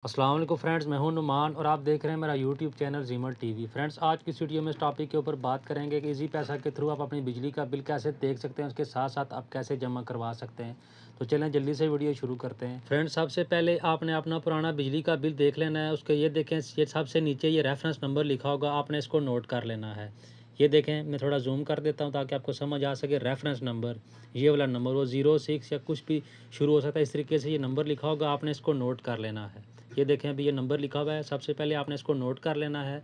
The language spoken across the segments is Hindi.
अस्सलाम वालेकुम फ्रेंड्स, मैं हूं नुमान और आप देख रहे हैं मेरा यूट्यूब चैनल जीमल टीवी। फ्रेंड्स, आज की इस वीडियो में इस टॉपिक के ऊपर बात करेंगे कि इजी पैसा के थ्रू आप अपनी बिजली का बिल कैसे देख सकते हैं, उसके साथ साथ आप कैसे जमा करवा सकते हैं। तो चलें जल्दी से वीडियो शुरू करते हैं। फ्रेंड्स, सबसे पहले आपने अपना पुराना बिजली का बिल देख लेना है। उसके ये देखें, ये सबसे नीचे ये रेफरेंस नंबर लिखा होगा, आपने इसको नोट कर लेना है। ये देखें, मैं थोड़ा जूम कर देता हूँ ताकि आपको समझ आ सके। रेफरेंस नंबर, ये वाला नंबर, वो 06 या कुछ भी शुरू हो सकता है, इस तरीके से ये नंबर लिखा होगा, आपने इसको नोट कर लेना है। ये देखें, अभी ये नंबर लिखा हुआ है, सबसे पहले आपने इसको नोट कर लेना है।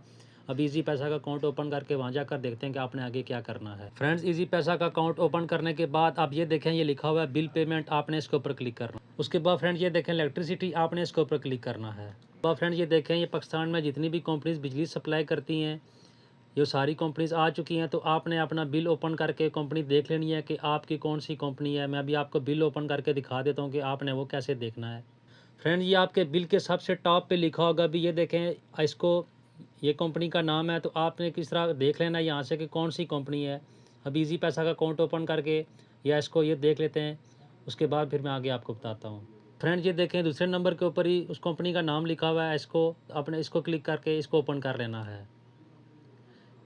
अब इजी पैसा का अकाउंट ओपन करके वहाँ जाकर देखते हैं कि आपने आगे क्या करना है। फ्रेंड्स, इजी पैसा का अकाउंट ओपन करने के बाद आप ये देखें, ये लिखा हुआ है बिल पेमेंट, आपने इसके ऊपर क्लिक करना। उसके बाद फ्रेंड्स ये देखें इलेक्ट्रिसिटी, आपने इसके ऊपर क्लिक करना है। तो फ्रेंड्स ये देखें, ये पाकिस्तान में जितनी भी कंपनीज बिजली सप्लाई करती हैं, ये सारी कंपनीज आ चुकी हैं। तो आपने अपना बिल ओपन करके कंपनी देख लेनी है कि आपकी कौन सी कंपनी है। मैं अभी आपको बिल ओपन करके दिखा देता हूँ कि आपने वो कैसे देखना है। फ्रेंड, ये आपके बिल के सबसे टॉप पे लिखा होगा, अभी ये देखें, इसको ये कंपनी का नाम है। तो आपने किस तरह देख लेना है यहाँ से कि कौन सी कंपनी है। अब इजी पैसा का अकाउंट ओपन करके या इसको ये देख लेते हैं, उसके बाद फिर मैं आगे आपको बताता हूँ। फ्रेंड, ये देखें, दूसरे नंबर के ऊपर ही उस कंपनी का नाम लिखा हुआ है। इसको आपने इसको क्लिक करके इसको ओपन कर लेना है।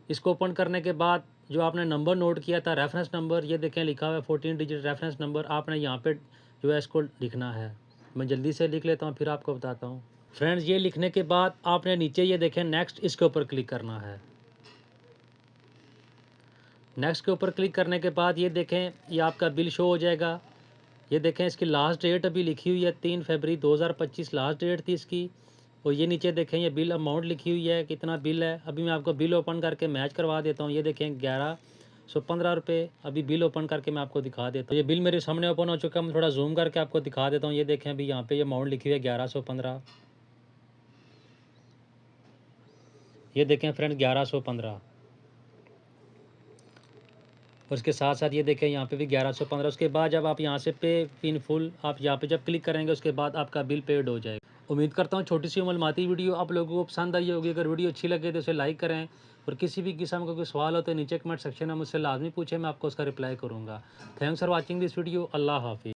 इसको ओपन करने के बाद जो आपने नंबर नोट किया था, रेफरेंस नंबर, ये देखें लिखा हुआ है 14 डिजिट रेफरेंस नंबर, आपने यहाँ पे जो है इसको लिखना है। मैं जल्दी से लिख लेता हूँ, फिर आपको बताता हूँ। फ्रेंड्स, ये लिखने के बाद आपने नीचे ये देखें नेक्स्ट, इसके ऊपर क्लिक करना है। नेक्स्ट के ऊपर क्लिक करने के बाद ये देखें, ये आपका बिल शो हो जाएगा। ये देखें, इसकी लास्ट डेट अभी लिखी हुई है 3 फरवरी 2025 लास्ट डेट थी इसकी। और ये नीचे देखें, ये बिल अमाउंट लिखी हुई है, कितना बिल है। अभी मैं आपको बिल ओपन करके मैच करवा देता हूँ। ये देखें 1115 रुपये, अभी बिल ओपन करके मैं आपको दिखा देता हूँ। ये बिल मेरे सामने ओपन हो चुका है, मैं थोड़ा जूम करके आपको दिखा देता हूँ। ये देखें, अभी यहाँ पे ये अमाउंट लिखी हुई है 1115। ये देखें फ्रेंड, 1115। और उसके साथ साथ ये देखें यहाँ पे भी 1115। उसके बाद जब आप यहाँ से पे इन फुल, आप यहाँ पे जब क्लिक करेंगे, उसके बाद आपका बिल पेड हो जाएगा। उम्मीद करता हूँ छोटी सी मालूमाती वीडियो आप लोगों को पसंद आई होगी। अगर वीडियो अच्छी लगे तो उसे लाइक करें, और किसी भी किस्म का कोई सवाल हो तो नीचे कमेंट सेक्शन में मुझसे लाजमी पूछें, मैं आपको उसका रिप्लाई करूँगा। Thanks for watching this video. अल्लाह हाफिज़।